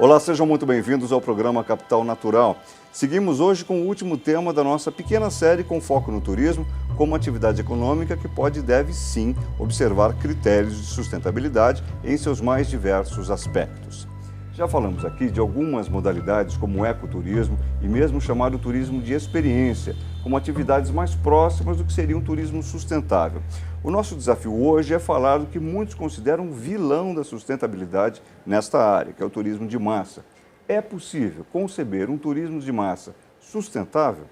Olá, sejam muito bem-vindos ao programa Capital Natural. Seguimos hoje com o último tema da nossa pequena série com foco no turismo, como atividade econômica que pode e deve sim observar critérios de sustentabilidade em seus mais diversos aspectos. Já falamos aqui de algumas modalidades como o ecoturismo e mesmo chamado turismo de experiência, como atividades mais próximas do que seria um turismo sustentável. O nosso desafio hoje é falar do que muitos consideram um vilão da sustentabilidade nesta área, que é o turismo de massa. É possível conceber um turismo de massa sustentável?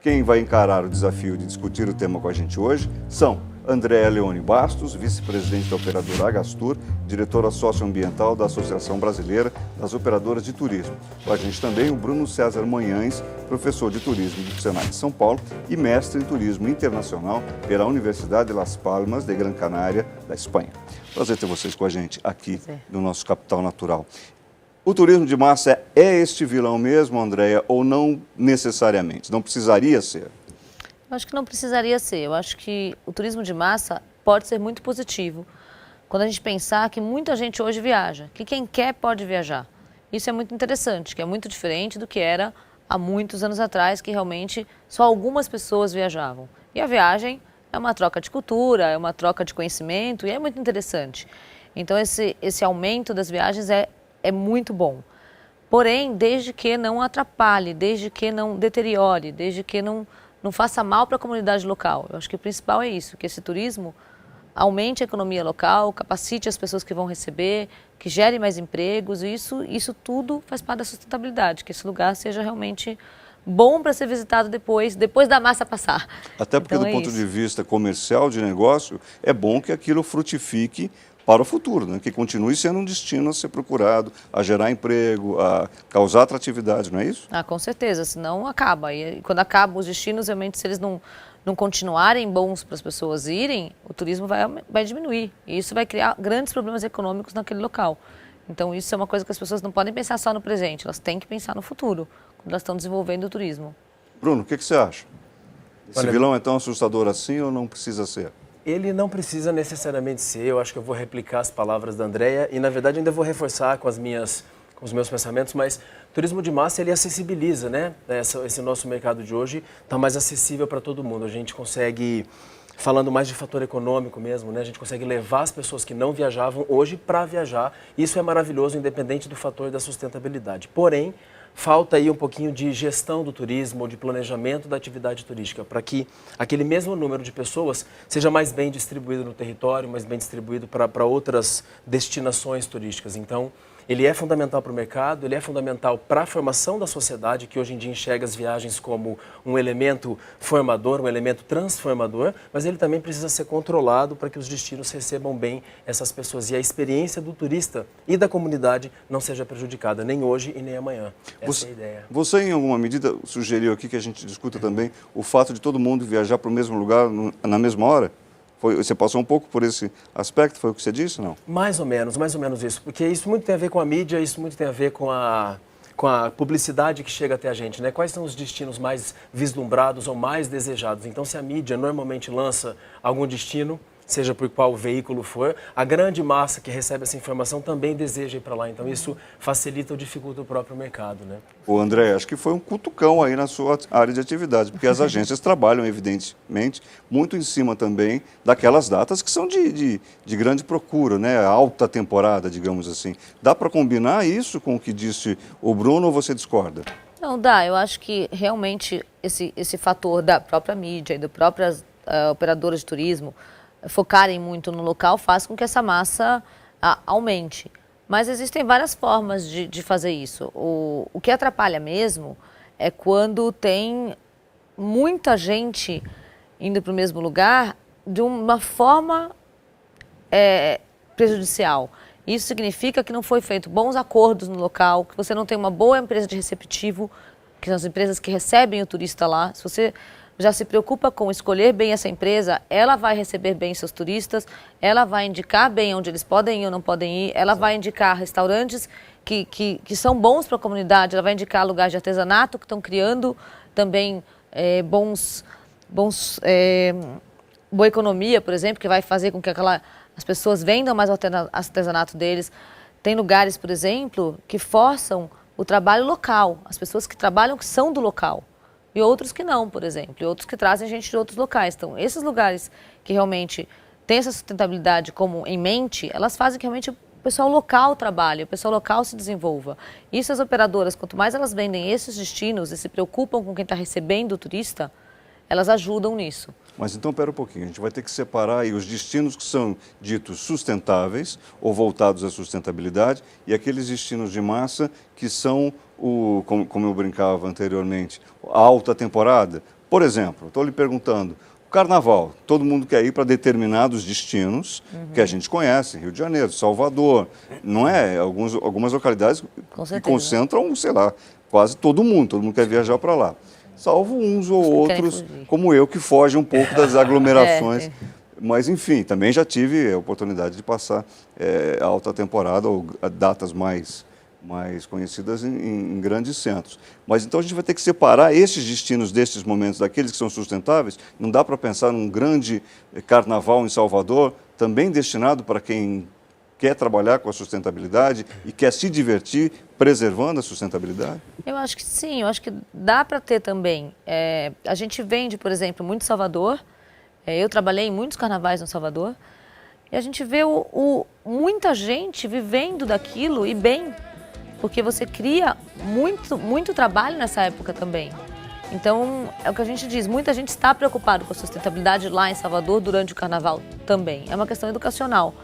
Quem vai encarar o desafio de discutir o tema com a gente hoje são Andréa Leone Bastos, vice-presidente da operadora Agastur, diretora socioambiental da Associação Brasileira das Operadoras de Turismo. Com a gente também o Bruno César Manhães, professor de turismo do Senai de São Paulo e mestre em turismo internacional pela Universidade de Las Palmas de Gran Canária, da Espanha. Prazer ter vocês com a gente aqui no nosso Capital Natural. O turismo de massa é este vilão mesmo, Andréa, ou não necessariamente? Não precisaria ser? Eu acho que não precisaria ser. Eu acho que o turismo de massa pode ser muito positivo quando a gente pensar que muita gente hoje viaja, que quem quer pode viajar. Isso é muito interessante, que é muito diferente do que era há muitos anos atrás, que realmente só algumas pessoas viajavam. E a viagem é uma troca de cultura, é uma troca de conhecimento e é muito interessante. Então esse aumento das viagens é muito bom. Porém, desde que não atrapalhe, desde que não deteriore, desde que não faça mal para a comunidade local. Eu acho que o principal é isso, que esse turismo aumente a economia local, capacite as pessoas que vão receber, que gere mais empregos, e isso tudo faz parte da sustentabilidade, que esse lugar seja realmente bom para ser visitado depois da massa passar. Até porque do ponto de vista comercial, de negócio, é bom que aquilo frutifique para o futuro, né? Que continue sendo um destino a ser procurado, a gerar emprego, a causar atratividade, não é isso? Ah, com certeza, senão acaba. E quando acabam os destinos, realmente, se eles não continuarem bons para as pessoas irem, o turismo vai diminuir. E isso vai criar grandes problemas econômicos naquele local. Então, isso é uma coisa que as pessoas não podem pensar só no presente, elas têm que pensar no futuro, quando elas estão desenvolvendo o turismo. Bruno, o que você acha? Esse vilão é tão assustador assim ou não precisa ser? Ele não precisa necessariamente ser. Eu acho que eu vou replicar as palavras da Andréa e, na verdade, ainda vou reforçar com os meus pensamentos, mas turismo de massa, ele acessibiliza, né? Esse nosso mercado de hoje está mais acessível para todo mundo. A gente consegue, falando mais de fator econômico mesmo, né? A gente consegue levar as pessoas que não viajavam hoje para viajar. Isso é maravilhoso, independente do fator da sustentabilidade. Porém, falta aí um pouquinho de gestão do turismo ou de planejamento da atividade turística para que aquele mesmo número de pessoas seja mais bem distribuído no território, mais bem distribuído para outras destinações turísticas. Então, ele é fundamental para o mercado, ele é fundamental para a formação da sociedade, que hoje em dia enxerga as viagens como um elemento formador, um elemento transformador, mas ele também precisa ser controlado para que os destinos recebam bem essas pessoas e a experiência do turista e da comunidade não seja prejudicada, nem hoje e nem amanhã. Essa é a ideia. Você, em alguma medida, sugeriu aqui que a gente discuta também o fato de todo mundo viajar para o mesmo lugar na mesma hora? Você passou um pouco por esse aspecto, foi o que você disse, não? Mais ou menos isso, porque isso muito tem a ver com a mídia, isso muito tem a ver com a publicidade que chega até a gente, né? Quais são os destinos mais vislumbrados ou mais desejados? Então, se a mídia normalmente lança algum destino, seja por qual veículo for, a grande massa que recebe essa informação também deseja ir para lá. Então, isso facilita ou dificulta o próprio mercado, né? Ô André, acho que foi um cutucão aí na sua área de atividade, porque as agências trabalham, evidentemente, muito em cima também daquelas datas que são de grande procura, né? Alta temporada, digamos assim. Dá para combinar isso com o que disse o Bruno ou você discorda? Não, dá. Eu acho que realmente esse fator da própria mídia e das próprias operadoras de turismo focarem muito no local faz com que essa massa aumente. Mas existem várias formas de fazer isso. O que atrapalha mesmo é quando tem muita gente indo para o mesmo lugar de uma forma prejudicial. Isso significa que não foi feito bons acordos no local, que você não tem uma boa empresa de receptivo, que são as empresas que recebem o turista lá. Se você já se preocupa com escolher bem essa empresa, ela vai receber bem seus turistas, ela vai indicar bem onde eles podem ir ou não podem ir, ela vai indicar restaurantes que são bons para a comunidade, ela vai indicar lugares de artesanato que estão criando também boa economia, por exemplo, que vai fazer com que as pessoas vendam mais o artesanato deles. tem lugares, por exemplo, que forçam o trabalho local, as pessoas que trabalham que são do local. E outros que não, por exemplo, e outros que trazem gente de outros locais. Então, esses lugares que realmente têm essa sustentabilidade como em mente, elas fazem que realmente o pessoal local trabalhe, o pessoal local se desenvolva. Isso as operadoras, quanto mais elas vendem esses destinos e se preocupam com quem está recebendo o turista, elas ajudam nisso. Mas então, pera um pouquinho, a gente vai ter que separar aí os destinos que são ditos sustentáveis ou voltados à sustentabilidade e aqueles destinos de massa que são, como eu brincava anteriormente, a alta temporada. Por exemplo, estou lhe perguntando, o Carnaval, todo mundo quer ir para determinados destinos que a gente conhece, Rio de Janeiro, Salvador, não é? Algumas localidades que concentram, sei lá, quase todo mundo quer viajar para lá. Salvo uns ou outros, como eu, que fogem um pouco das aglomerações. Mas, enfim, também já tive a oportunidade de passar a alta temporada ou datas mais conhecidas em grandes centros. Mas então a gente vai ter que separar esses destinos desses momentos daqueles que são sustentáveis. Não dá para pensar num grande carnaval em Salvador, também destinado para quem quer trabalhar com a sustentabilidade e quer se divertir preservando a sustentabilidade? Eu acho que sim, eu acho que dá para ter também. A gente vende, por exemplo, muito Salvador, eu trabalhei em muitos carnavais no Salvador, e a gente vê muita gente vivendo daquilo e bem, porque você cria muito trabalho nessa época também. Então, é o que a gente diz, muita gente está preocupada com a sustentabilidade lá em Salvador durante o carnaval também. É uma questão educacional.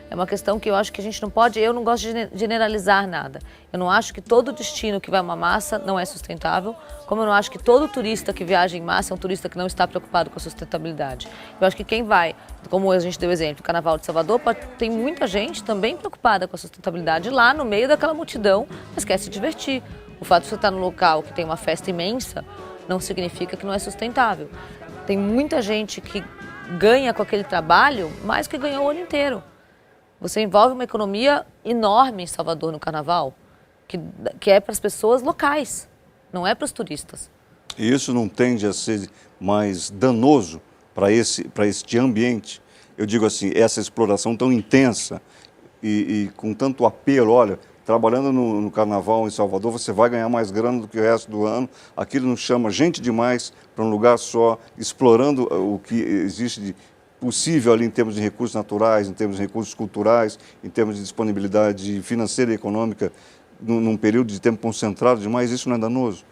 É uma questão que eu acho que a gente não pode, eu não gosto de generalizar nada. Eu não acho que todo destino que vai a uma massa não é sustentável, como eu não acho que todo turista que viaja em massa é um turista que não está preocupado com a sustentabilidade. Eu acho que quem vai, como a gente deu exemplo, o Carnaval de Salvador, tem muita gente também preocupada com a sustentabilidade lá no meio daquela multidão, mas quer se divertir. O fato de você estar num local que tem uma festa imensa não significa que não é sustentável. Tem muita gente que ganha com aquele trabalho mais do que ganhou o ano inteiro. Você envolve uma economia enorme em Salvador no Carnaval, que é para as pessoas locais, não é para os turistas. E isso não tende a ser mais danoso para este ambiente? Eu digo assim, essa exploração tão intensa e com tanto apelo, olha, trabalhando no Carnaval em Salvador, você vai ganhar mais grana do que o resto do ano, aquilo nos chama gente demais para um lugar só, explorando o que existe de possível ali em termos de recursos naturais, em termos de recursos culturais, em termos de disponibilidade financeira e econômica, num período de tempo concentrado demais, isso não é danoso?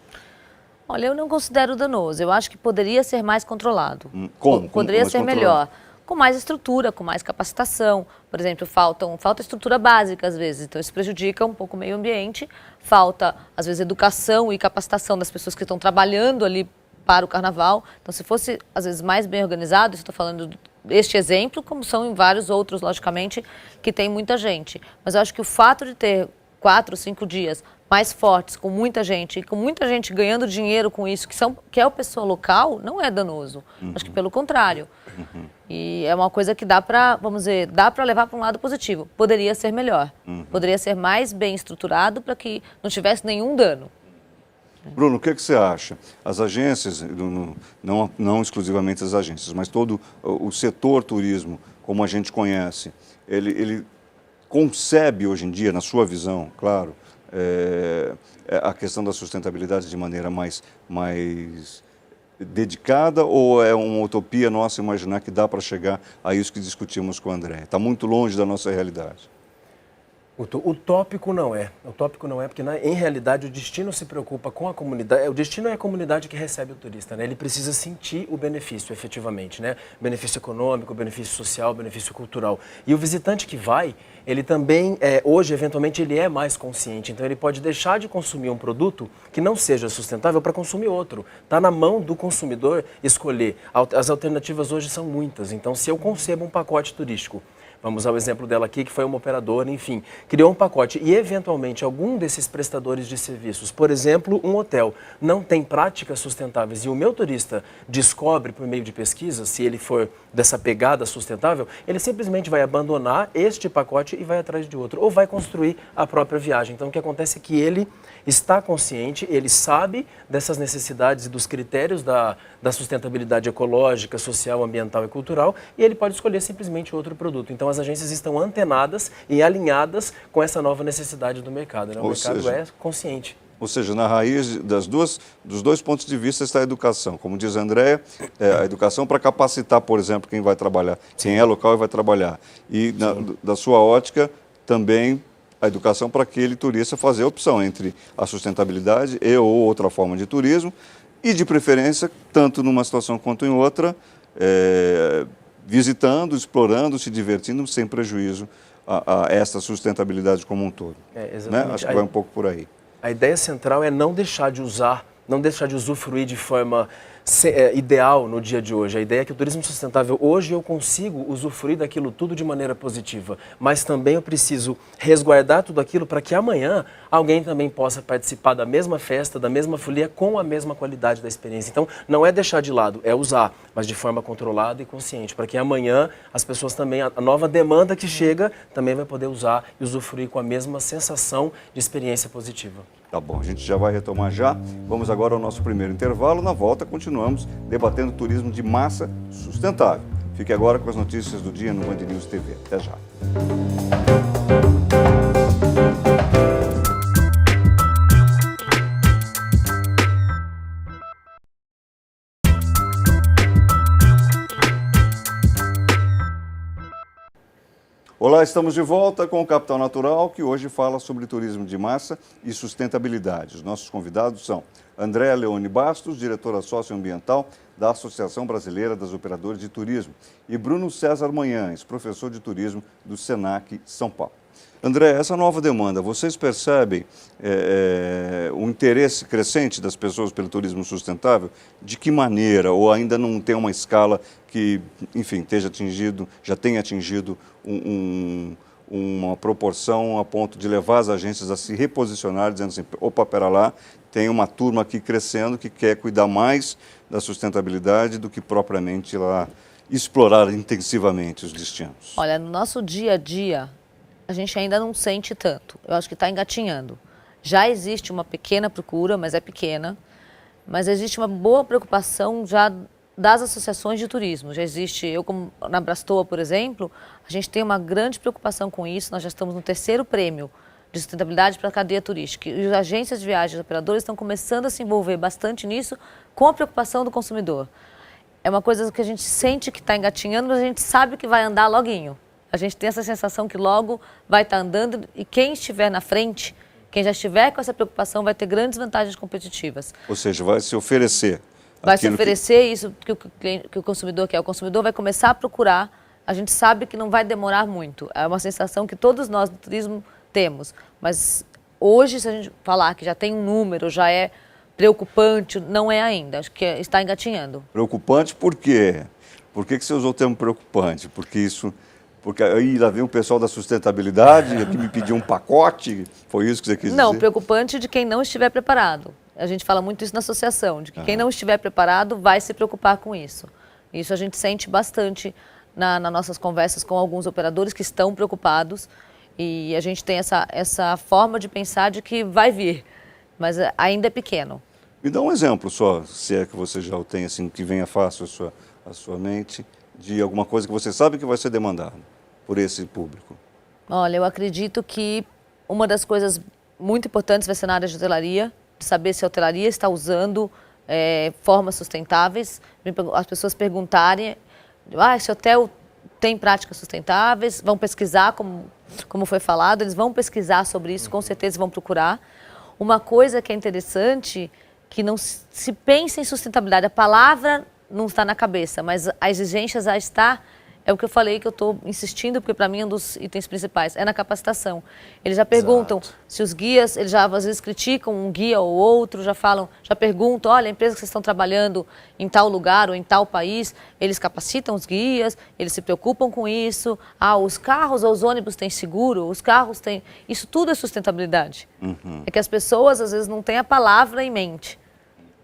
Olha, eu não considero danoso. Eu acho que poderia ser mais controlado. Como? Poderia ser melhor. Com mais estrutura, com mais capacitação. Por exemplo, falta estrutura básica às vezes, então isso prejudica um pouco o meio ambiente. Falta, às vezes, educação e capacitação das pessoas que estão trabalhando ali para o Carnaval. Então, se fosse, às vezes, mais bem organizado, estou falando deste exemplo, como são em vários outros, logicamente, que tem muita gente. Mas eu acho que o fato de ter 4, 5 dias mais fortes, com muita gente, e com muita gente ganhando dinheiro com isso, que é o pessoal local, não é danoso. Acho que pelo contrário. E é uma coisa que dá para, vamos dizer, dá para levar para um lado positivo. Poderia ser melhor. Poderia ser mais bem estruturado para que não tivesse nenhum dano. Bruno, o que você acha? As agências, não exclusivamente as agências, mas todo o setor turismo, como a gente conhece, ele concebe hoje em dia, na sua visão, claro, a questão da sustentabilidade de maneira mais dedicada, ou é uma utopia nossa imaginar que dá para chegar a isso que discutimos com o André? Está muito longe da nossa realidade. Utópico não é. Utópico não é porque, em realidade, o destino se preocupa com a comunidade. O destino é a comunidade que recebe o turista, né? Ele precisa sentir o benefício, efetivamente, né? Benefício econômico, benefício social, benefício cultural. E o visitante que vai, ele também, hoje, eventualmente, ele é mais consciente. Então, ele pode deixar de consumir um produto que não seja sustentável para consumir outro. Está na mão do consumidor escolher. As alternativas hoje são muitas. Então, se eu concebo um pacote turístico, vamos ao exemplo dela aqui, que foi uma operadora, enfim, criou um pacote e, eventualmente, algum desses prestadores de serviços, por exemplo, um hotel, não tem práticas sustentáveis e o meu turista descobre por meio de pesquisa, se ele for dessa pegada sustentável, ele simplesmente vai abandonar este pacote e vai atrás de outro, ou vai construir a própria viagem. Então, o que acontece é que ele está consciente, ele sabe dessas necessidades e dos critérios da sustentabilidade ecológica, social, ambiental e cultural, e ele pode escolher simplesmente outro produto. Então, as agências estão antenadas e alinhadas com essa nova necessidade do mercado, né? O mercado é consciente. Ou seja, na raiz dos dois pontos de vista está a educação. Como diz a Andréia, a educação para capacitar, por exemplo, quem vai trabalhar, quem é local e vai trabalhar. E da sua ótica, também a educação para aquele turista fazer a opção entre a sustentabilidade e ou outra forma de turismo e, de preferência, tanto numa situação quanto em outra, visitando, explorando, se divertindo, sem prejuízo a essa sustentabilidade como um todo. Exatamente. Né? Acho que vai um pouco por aí. A ideia central é não deixar de usar, não deixar de usufruir de forma ideal no dia de hoje. A ideia é que o turismo sustentável, hoje eu consigo usufruir daquilo tudo de maneira positiva, mas também eu preciso resguardar tudo aquilo para que amanhã alguém também possa participar da mesma festa, da mesma folia, com a mesma qualidade da experiência. Então, não é deixar de lado, é usar, mas de forma controlada e consciente, para que amanhã as pessoas também, a nova demanda que chega, também vai poder usar e usufruir com a mesma sensação de experiência positiva. Tá bom, a gente já vai retomar já. Vamos agora ao nosso primeiro intervalo. Na volta, continuamos debatendo turismo de massa sustentável. Fique agora com as notícias do dia no Band News TV. Até já. Olá, estamos de volta com o Capital Natural, que hoje fala sobre turismo de massa e sustentabilidade. Os nossos convidados são Andréa Leone Bastos, diretora socioambiental da Associação Brasileira das Operadoras de Turismo, e Bruno César Manhães, professor de turismo do Senac São Paulo. André, essa nova demanda, vocês percebem o interesse crescente das pessoas pelo turismo sustentável? De que maneira? Ou ainda não tem uma escala que, enfim, já tenha atingido uma proporção a ponto de levar as agências a se reposicionar, dizendo assim, opa, pera lá, tem uma turma aqui crescendo que quer cuidar mais da sustentabilidade do que propriamente lá explorar intensivamente os destinos? Olha, no nosso dia a dia, a gente ainda não sente tanto. Eu acho que está engatinhando. Já existe uma pequena procura, mas é pequena. Mas existe uma boa preocupação já das associações de turismo. Já existe, eu como na Brastoa, por exemplo, a gente tem uma grande preocupação com isso. Nós já estamos no 3º prêmio de sustentabilidade para a cadeia turística. E as agências de viagens, os operadores estão começando a se envolver bastante nisso com a preocupação do consumidor. É uma coisa que a gente sente que está engatinhando, mas a gente sabe que vai andar loguinho. A gente tem essa sensação que logo vai estar andando e quem estiver na frente, quem já estiver com essa preocupação, vai ter grandes vantagens competitivas. Ou seja, vai se oferecer. Vai se oferecer isso que o consumidor quer. O consumidor vai começar a procurar. A gente sabe que não vai demorar muito. É uma sensação que todos nós do turismo temos. Mas hoje, se a gente falar que já tem um número, já é preocupante, não é ainda. Acho que está engatinhando. Preocupante por quê? Por que você usou o termo preocupante? Porque aí lá vem o pessoal da sustentabilidade, que me pediu um pacote, foi isso que você quis dizer? Não, preocupante de quem não estiver preparado. A gente fala muito isso na associação, de que quem não estiver preparado vai se preocupar com isso. Isso a gente sente bastante nas nossas conversas com alguns operadores que estão preocupados e a gente tem essa forma de pensar de que vai vir, mas ainda é pequeno. Me dá um exemplo só, se é que você já o tem, assim, que venha fácil à sua mente, de alguma coisa que você sabe que vai ser demandado por esse público. Olha, eu acredito que uma das coisas muito importantes vai ser na área de hotelaria, de saber se a hotelaria está usando formas sustentáveis, as pessoas perguntarem, esse hotel tem práticas sustentáveis, vão pesquisar, como foi falado, eles vão pesquisar sobre isso, com certeza vão procurar. Uma coisa que é interessante, que não se pensa em sustentabilidade, a palavra não está na cabeça, mas a exigência já está, é o que eu falei que eu estou insistindo, porque para mim um dos itens principais é na capacitação. Eles já perguntam se os guias, eles já às vezes criticam um guia ou outro, já perguntam, olha, a empresa que vocês estão trabalhando em tal lugar ou em tal país, eles capacitam os guias, eles se preocupam com isso, os carros ou os ônibus têm seguro, os carros têm... Isso tudo é sustentabilidade. É que as pessoas às vezes não têm a palavra em mente,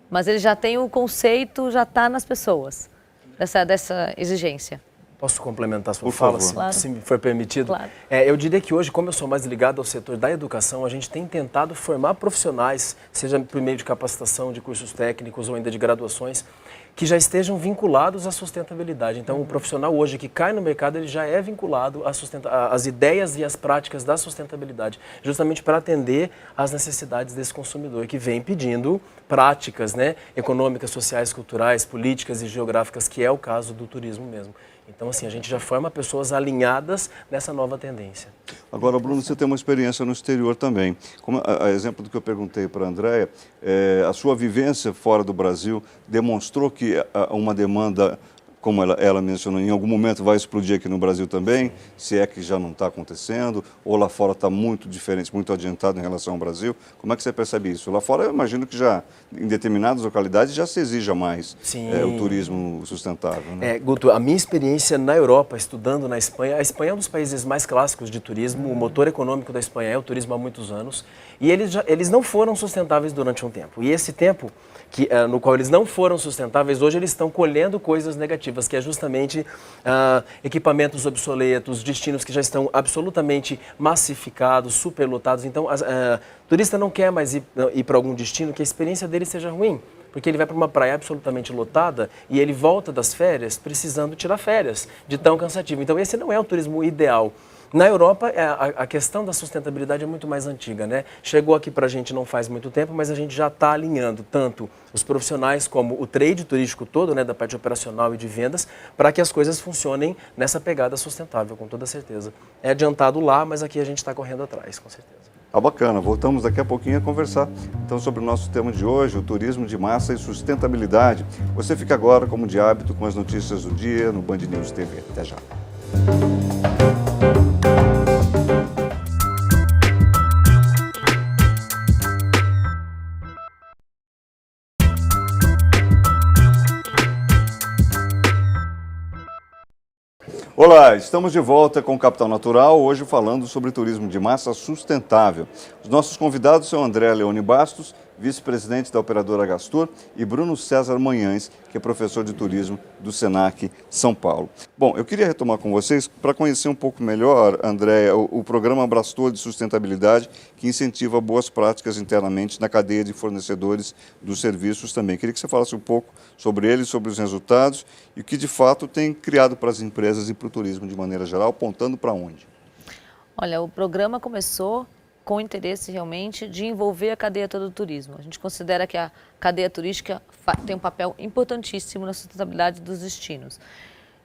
mas eles já têm o conceito, já está nas pessoas, dessa exigência. Posso complementar a sua Por fala, favor. se me for permitido? Claro. Eu diria que hoje, como eu sou mais ligado ao setor da educação, a gente tem tentado formar profissionais, seja por meio de capacitação, de cursos técnicos ou ainda de graduações, que já estejam vinculados à sustentabilidade. Então, o profissional hoje que cai no mercado, ele já é vinculado às ideias e às práticas da sustentabilidade, justamente para atender às necessidades desse consumidor, que vem pedindo práticas, né, econômicas, sociais, culturais, políticas e geográficas, que é o caso do turismo mesmo. Então, assim, a gente já forma pessoas alinhadas nessa nova tendência. Agora, Bruno, você tem uma experiência no exterior também. Como a exemplo do que eu perguntei para a Andréia, a sua vivência fora do Brasil demonstrou que uma demanda, como ela mencionou, em algum momento vai explodir aqui no Brasil também, se é que já não está acontecendo, ou lá fora está muito diferente, muito adiantado em relação ao Brasil. Como é que você percebe isso? Lá fora eu imagino que já, em determinadas localidades, já se exija mais o turismo sustentável. Né? Guto, a minha experiência na Europa, estudando na Espanha, a Espanha é um dos países mais clássicos de turismo, o motor econômico da Espanha é o turismo há muitos anos, e eles não foram sustentáveis durante um tempo. E esse tempo no qual eles não foram sustentáveis, hoje eles estão colhendo coisas negativas, que é justamente equipamentos obsoletos, destinos que já estão absolutamente massificados, superlotados. Então, o turista não quer mais ir para algum destino que a experiência dele seja ruim, porque ele vai para uma praia absolutamente lotada e ele volta das férias precisando tirar férias, de tão cansativo. Então, esse não é o turismo ideal. Na Europa, a questão da sustentabilidade é muito mais antiga, né? Chegou aqui para a gente não faz muito tempo, mas a gente já está alinhando tanto os profissionais como o trade turístico todo, né, da parte operacional e de vendas, para que as coisas funcionem nessa pegada sustentável, com toda certeza. É adiantado lá, mas aqui a gente está correndo atrás, com certeza. Bacana. Voltamos daqui a pouquinho a conversar então sobre o nosso tema de hoje, o turismo de massa e sustentabilidade. Você fica agora, como de hábito, com as notícias do dia no Band News TV. Até já. Olá, estamos de volta com o Capital Natural, hoje falando sobre turismo de massa sustentável. Os nossos convidados são André Leone Bastos, vice-presidente da operadora Gastur, e Bruno César Manhães, que é professor de turismo do Senac São Paulo. Bom, eu queria retomar com vocês, para conhecer um pouco melhor, André, o programa Brastor de Sustentabilidade, que incentiva boas práticas internamente na cadeia de fornecedores dos serviços também. Queria que você falasse um pouco sobre ele, sobre os resultados e o que de fato tem criado para as empresas e para o turismo de maneira geral, apontando para onde? Olha, o programa começou com o interesse realmente de envolver a cadeia toda do turismo. A gente considera que a cadeia turística tem um papel importantíssimo na sustentabilidade dos destinos.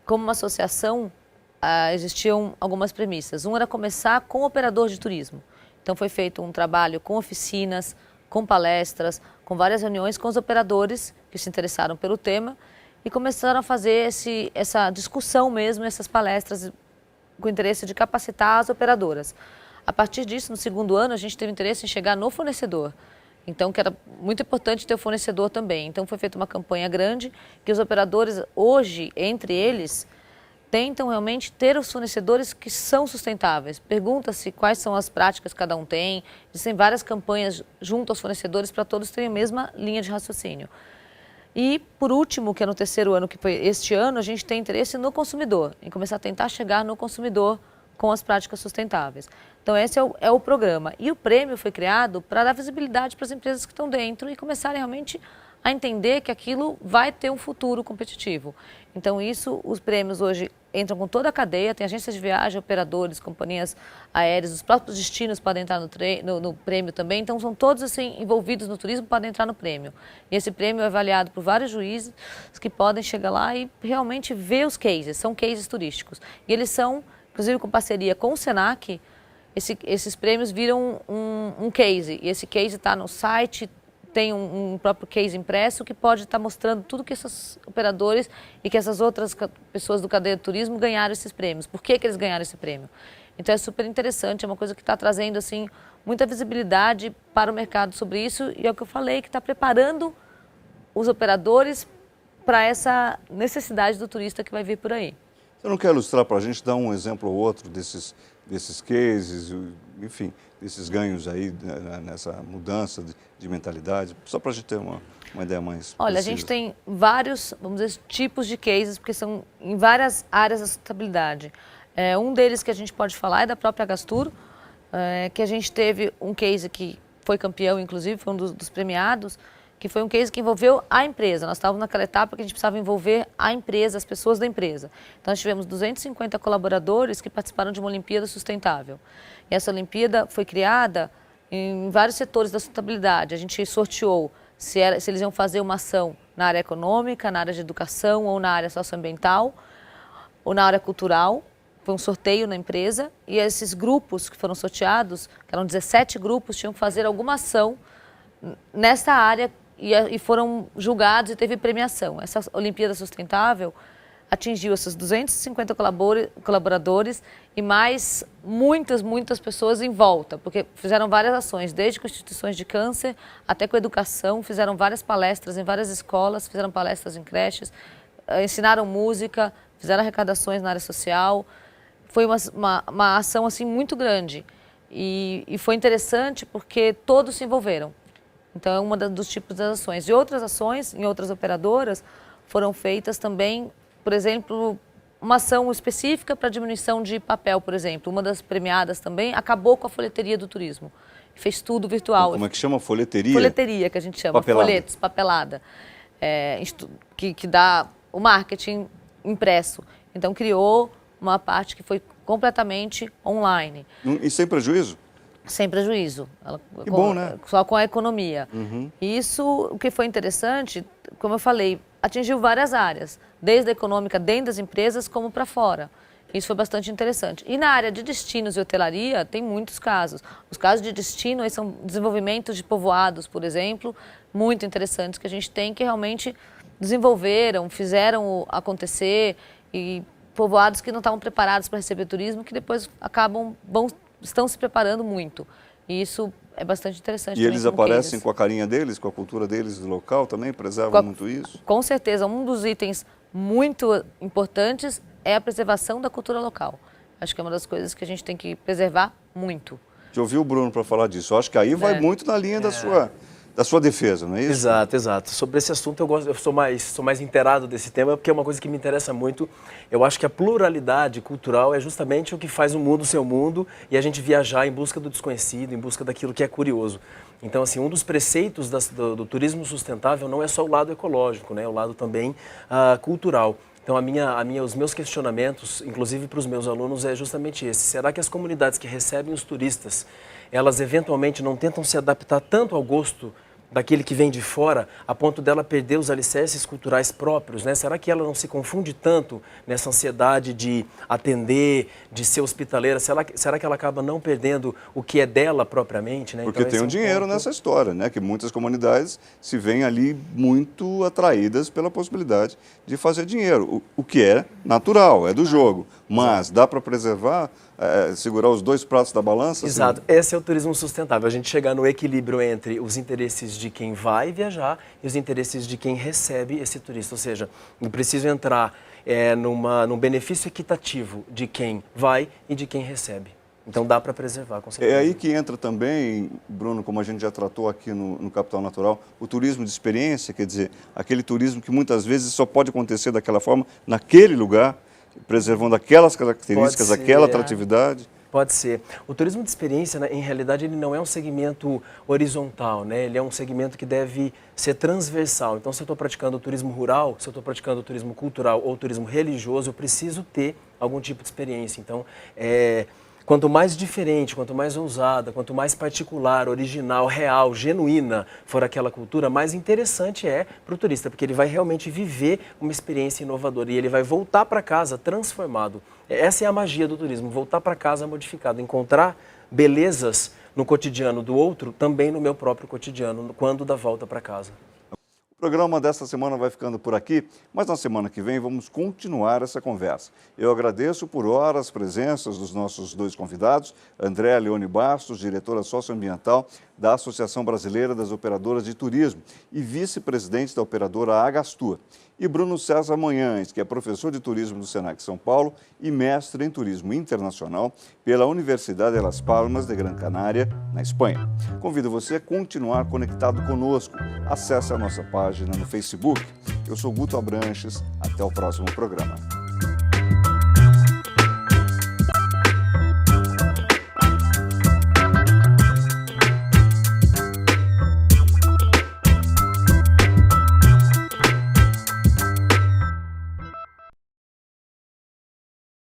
Como uma associação, existiam algumas premissas. Um era começar com o operador de turismo. Então foi feito um trabalho com oficinas, com palestras, com várias reuniões com os operadores que se interessaram pelo tema e começaram a fazer essa discussão mesmo, essas palestras com o interesse de capacitar as operadoras. A partir disso, no segundo ano, a gente teve interesse em chegar no fornecedor. Então, que era muito importante ter o fornecedor também. Então, foi feita uma campanha grande que os operadores, hoje, entre eles, tentam realmente ter os fornecedores que são sustentáveis. Pergunta-se quais são as práticas que cada um tem. Existem várias campanhas junto aos fornecedores para todos terem a mesma linha de raciocínio. E, por último, que é no terceiro ano, que foi este ano, a gente tem interesse no consumidor, em começar a tentar chegar no consumidor com as práticas sustentáveis. Então, esse é o programa. E o prêmio foi criado para dar visibilidade para as empresas que estão dentro e começarem realmente a entender que aquilo vai ter um futuro competitivo. Então, os prêmios hoje entram com toda a cadeia, tem agências de viagem, operadores, companhias aéreas, os próprios destinos podem entrar no prêmio também. Então, são todos assim, envolvidos no turismo, podem entrar no prêmio. E esse prêmio é avaliado por vários juízes que podem chegar lá e realmente ver os cases, são cases turísticos. E eles são, inclusive com parceria com o Senac, esses prêmios viram um case, e esse case está no site, tem um próprio case impresso que pode estar mostrando tudo que esses operadores e que essas outras pessoas do cadeia de turismo ganharam esses prêmios. Por que eles ganharam esse prêmio? Então é super interessante, é uma coisa que está trazendo assim, muita visibilidade para o mercado sobre isso e é o que eu falei, que está preparando os operadores para essa necessidade do turista que vai vir por aí. Você não quer ilustrar para a gente, dar um exemplo ou outro desses cases, enfim, desses ganhos aí, nessa mudança de mentalidade, só para a gente ter uma ideia mais Olha, precisa. A gente tem vários, vamos dizer, tipos de cases, porque são em várias áreas da sustentabilidade. Um deles que a gente pode falar é da própria Gastur, que a gente teve um case que foi campeão, inclusive, foi um dos premiados, que foi um case que envolveu a empresa. Nós estávamos naquela etapa que a gente precisava envolver a empresa, as pessoas da empresa. Então, nós tivemos 250 colaboradores que participaram de uma Olimpíada Sustentável. E essa Olimpíada foi criada em vários setores da sustentabilidade. A gente sorteou se eles iam fazer uma ação na área econômica, na área de educação, ou na área socioambiental, ou na área cultural. Foi um sorteio na empresa e esses grupos que foram sorteados, que eram 17 grupos, tinham que fazer alguma ação nessa área e foram julgados e teve premiação. Essa Olimpíada Sustentável atingiu esses 250 colaboradores e mais muitas pessoas em volta, porque fizeram várias ações, desde com instituições de câncer até com educação, fizeram várias palestras em várias escolas, fizeram palestras em creches, ensinaram música, fizeram arrecadações na área social. Foi uma ação assim, muito grande e foi interessante porque todos se envolveram. Então, é um dos tipos das ações. E outras ações, em outras operadoras, foram feitas também, por exemplo, uma ação específica para diminuição de papel, por exemplo. Uma das premiadas também acabou com a folheteria do turismo. Fez tudo virtual. Como é que chama? Folheteria? Folheteria, que a gente chama. Papelada. Folhetos, papelada. Que dá o marketing impresso. Então, criou uma parte que foi completamente online. E sem prejuízo? Sem prejuízo. Que bom, né? Só com a economia. Uhum. Isso, o que foi interessante, como eu falei, atingiu várias áreas, desde a econômica dentro das empresas como para fora. Isso foi bastante interessante. E na área de destinos e hotelaria, tem muitos casos. Os casos de destino aí são desenvolvimentos de povoados, por exemplo, muito interessantes, que a gente tem que realmente desenvolveram, fizeram acontecer, e povoados que não estavam preparados para receber turismo, que depois estão se preparando muito. E isso é bastante interessante. E eles aparecem com a carinha deles, com a cultura deles do local também? Preservam muito isso? Com certeza. Um dos itens muito importantes é a preservação da cultura local. Acho que é uma das coisas que a gente tem que preservar muito. Eu ouvi o Bruno para falar disso. Eu acho que aí vai muito na linha da sua defesa, não é isso? Exato, exato. Sobre esse assunto eu sou mais inteirado desse tema, porque é uma coisa que me interessa muito. Eu acho que a pluralidade cultural é justamente o que faz o mundo ser o mundo e a gente viajar em busca do desconhecido, em busca daquilo que é curioso. Então, assim, um dos preceitos do turismo sustentável não é só o lado ecológico, né? É o lado também cultural. Então, os meus questionamentos, inclusive para os meus alunos, é justamente esse. Será que as comunidades que recebem os turistas, elas eventualmente não tentam se adaptar tanto ao gosto daquele que vem de fora, a ponto dela perder os alicerces culturais próprios, né? Será que ela não se confunde tanto nessa ansiedade de atender, de ser hospitaleira? Será que ela acaba não perdendo o que é dela propriamente, né? Porque então, tem um dinheiro nessa história, né? Que muitas comunidades se veem ali muito atraídas pela possibilidade de fazer dinheiro, o que é natural, é do jogo. Mas dá para preservar, segurar os dois pratos da balança? Exato. Assim? Esse é o turismo sustentável. A gente chegar no equilíbrio entre os interesses de quem vai viajar e os interesses de quem recebe esse turista. Ou seja, eu preciso entrar num benefício equitativo de quem vai e de quem recebe. Então dá para preservar, com certeza. É aí que entra também, Bruno, como a gente já tratou aqui no Capital Natural, o turismo de experiência, quer dizer, aquele turismo que muitas vezes só pode acontecer daquela forma, naquele lugar, preservando aquelas características, aquela atratividade. Pode ser. O turismo de experiência, né, em realidade, ele não é um segmento horizontal, né? Ele é um segmento que deve ser transversal. Então, se eu estou praticando o turismo rural, se eu estou praticando o turismo cultural ou o turismo religioso, eu preciso ter algum tipo de experiência. Então, quanto mais diferente, quanto mais ousada, quanto mais particular, original, real, genuína for aquela cultura, mais interessante é para o turista, porque ele vai realmente viver uma experiência inovadora e ele vai voltar para casa transformado. Essa é a magia do turismo, voltar para casa modificado, encontrar belezas no cotidiano do outro, também no meu próprio cotidiano, quando dá volta para casa. O programa desta semana vai ficando por aqui, mas na semana que vem vamos continuar essa conversa. Eu agradeço por hora as presenças dos nossos dois convidados, Andréa Leone Bastos, diretora socioambiental da Associação Brasileira das Operadoras de Turismo e vice-presidente da operadora Agastur, e Bruno César Manhães, que é professor de turismo do Senac São Paulo e mestre em turismo internacional pela Universidade de Las Palmas de Gran Canária, na Espanha. Convido você a continuar conectado conosco. Acesse a nossa página no Facebook. Eu sou Guto Abranches. Até o próximo programa.